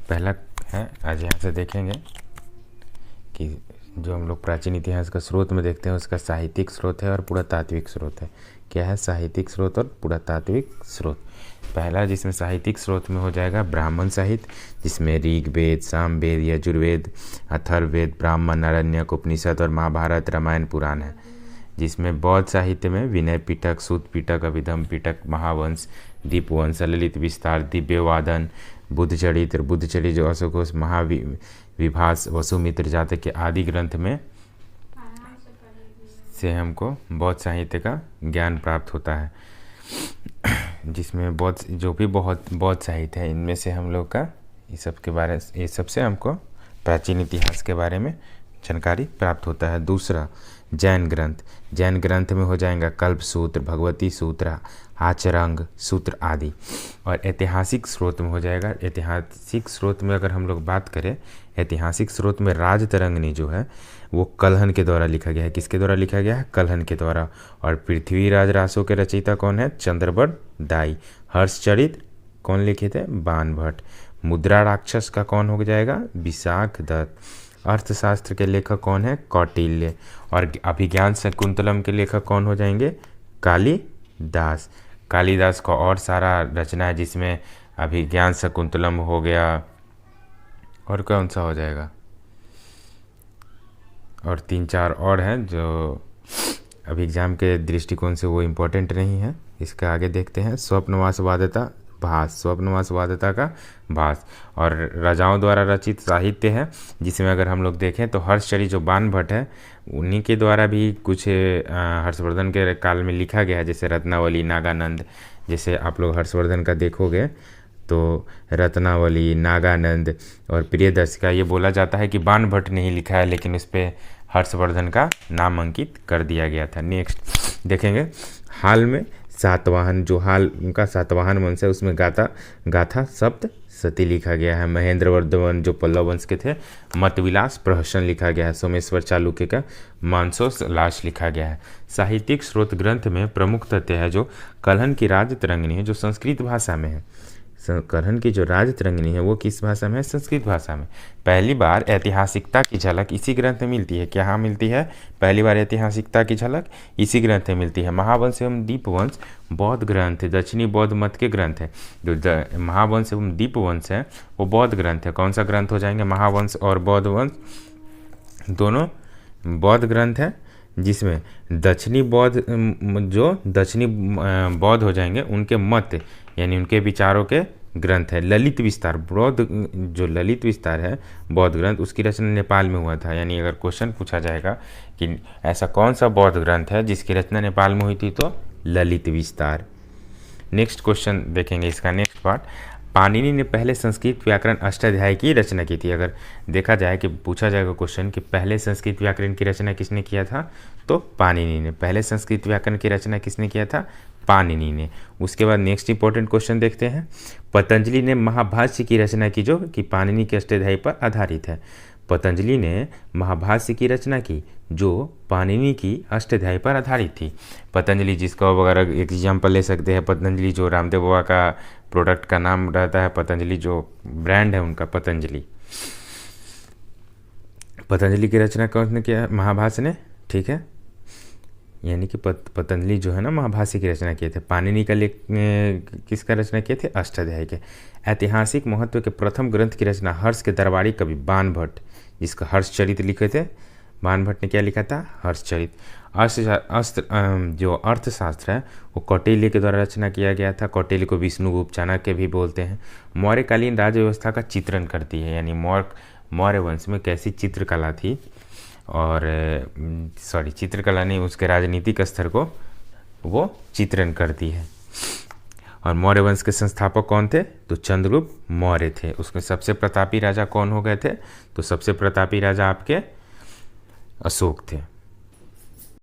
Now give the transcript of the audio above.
पहला है, आज यहाँ से देखेंगे कि जो हम लोग प्राचीन इतिहास का स्रोत में देखते हैं उसका साहित्यिक स्रोत है और पुरातात्विक स्रोत है। क्या है? साहित्यिक स्रोत और पुरातात्विक स्रोत। पहला जिसमें साहित्यिक स्रोत में हो जाएगा ब्राह्मण साहित्य, जिसमें ऋग्वेद, सामवेद, यजुर्वेद, अथर्ववेद, ब्राह्मण, आरण्यक, उपनिषद और महाभारत, रामायण, पुराण है। जिसमें बौद्ध साहित्य में विनय पिटक, सूत पिटक, अभिधम पिटक, महावंश, दीपवंश, ललित विस्तार, दिव्यवादन, बुद्धचरित्र, बुद्धचरित्र जो अशोकोश, महाविभास, वसुमित्र जातक के आदि ग्रंथ में से हमको बौद्ध साहित्य का ज्ञान प्राप्त होता है। जिसमें बौद्ध जो भी बहुत बौद्ध साहित्य है इनमें से हम लोग का ये सबसे हमको प्राचीन इतिहास के बारे में जानकारी प्राप्त होता है। दूसरा जैन ग्रंथ। जैन ग्रंथ में हो जाएगा कल्प सूत्र, भगवती सूत्र, आचरंग सूत्र आदि। और ऐतिहासिक स्रोत में हो जाएगा, ऐतिहासिक स्रोत में अगर हम लोग बात करें, ऐतिहासिक स्रोत में राजतरंगिणी जो है वो कल्हण के द्वारा लिखा गया है। किसके द्वारा लिखा गया है? कल्हण के द्वारा। और पृथ्वीराज रासो के रचयिता कौन है? चंद्रबड़ दाई। हर्षचरित कौन लिखे थे? बाणभट्ट। मुद्रा राक्षस का कौन हो जाएगा? विशाख दत्त। अर्थशास्त्र के लेखक कौन है? कौटिल्य। और अभिज्ञान शकुंतलम के लेखक कौन हो जाएंगे? कालिदास। कालिदास का और सारा रचना है जिसमें अभिज्ञान शकुंतलम हो गया, और कौन सा हो जाएगा, और 3-4 और हैं जो अभी एग्जाम के दृष्टिकोण से वो इम्पोर्टेंट नहीं है। इसका आगे देखते हैं। स्वप्नवासवादता भास, स्वप्नवासवादता का भास। और राजाओं द्वारा रचित साहित्य है जिसमें अगर हम लोग देखें तो हर्षचरित जो बाणभट्ट है उन्हीं के द्वारा भी कुछ हर्षवर्धन के काल में लिखा गया है, जैसे रत्नावली, नागानंद। जैसे आप लोग हर्षवर्धन का देखोगे तो रत्नावली, नागानंद और प्रियदर्शिका, ये बोला जाता है कि बाणभट्ट ने ही लिखा है, लेकिन उस पर हर्षवर्धन का नाम अंकित कर दिया गया था। नेक्स्ट देखेंगे, हाल में सातवाहन, जो हाल उनका सातवाहन वंश है उसमें गाथा सप्त सती लिखा गया है। महेंद्र वर्धमान जो पल्लव वंश के थे, मतविलास प्रहसन लिखा गया है। सोमेश्वर चालुक्य का मानसोल्लास लिखा गया है। साहित्यिक स्रोत ग्रंथ में प्रमुख तथ्य है जो कल्हण की राजतरंगिणी है जो संस्कृत भाषा में है। कल्हण की जो राजतरंगिणी है वो किस भाषा में है? संस्कृत भाषा में। पहली बार ऐतिहासिकता की झलक इसी ग्रंथ में मिलती है। क्या मिलती है? पहली बार ऐतिहासिकता की झलक इसी ग्रंथ में मिलती है। महावंश एवं दीपवंश बौद्ध ग्रंथ है, दक्षिणी बौद्ध मत के ग्रंथ है। जो महावंश एवं दीपवंश है वो बौद्ध ग्रंथ है। कौन सा ग्रंथ हो जाएंगे? महावंश और बौद्ध वंश दोनों बौद्ध ग्रंथ है, जिसमें दक्षिणी बौद्ध हो जाएंगे उनके मत यानी उनके विचारों के ग्रंथ है। ललित विस्तार, बौद्ध जो ललित विस्तार है बौद्ध ग्रंथ, उसकी रचना नेपाल में हुआ था। यानी अगर क्वेश्चन पूछा जाएगा कि ऐसा कौन सा बौद्ध ग्रंथ है जिसकी रचना नेपाल में हुई थी, तो ललित विस्तार। नेक्स्ट क्वेश्चन देखेंगे, इसका नेक्स्ट पार्ट। पाणिनि ने पहले संस्कृत व्याकरण अष्टाध्यायी की रचना की थी। अगर देखा जाए कि पूछा जाएगा क्वेश्चन कि पहले संस्कृत व्याकरण की रचना किसने किया था, तो पाणिनि ने। पहले संस्कृत व्याकरण की रचना किसने किया था? पाणिनि ने। उसके बाद नेक्स्ट इंपॉर्टेंट क्वेश्चन देखते हैं। पतंजलि ने महाभाष्य की रचना की जो कि पाणिनि के अष्टाध्यायी पर आधारित है। पतंजलि ने महाभाष्य की रचना की जो पाणिनि की अष्टाध्यायी पर आधारित थी। पतंजलि जिसका वगैरह एग्जाम्पल ले सकते हैं, पतंजलि जो रामदेव बाबा का प्रोडक्ट का नाम रहता है, पतंजलि जो ब्रांड है उनका पतंजलि। पतंजलि की रचना कौन ने किया? महाभाष्य ने, ठीक है। यानी कि पतंजलि जो है ना महाभाष्य की रचना किए थे। पाणिनि का किसका रचना किए थे? अष्टाध्यायी के। ऐतिहासिक महत्व के प्रथम ग्रंथ की रचना हर्ष के दरबारी कवि बाणभट्ट, जिसका हर्षचरित लिखे थे। बाणभट्ट ने क्या लिखा था? हर्षचरित। जो अर्थशास्त्र है वो कौटिल्य के द्वारा रचना किया गया था। कौटिल्य को विष्णुगुप्त चाणक्य भी बोलते हैं। मौर्यकालीन राज्य व्यवस्था का चित्रण करती है, यानी मौर्य वंश में कैसी चित्रकला थी, और चित्रकला नहीं, उसके राजनीतिक स्तर को वो चित्रण करती है। और मौर्य वंश के संस्थापक कौन थे? तो चंद्रगुप्त मौर्य थे। उसमें सबसे प्रतापी राजा कौन हो गए थे? तो सबसे प्रतापी राजा आपके अशोक थे।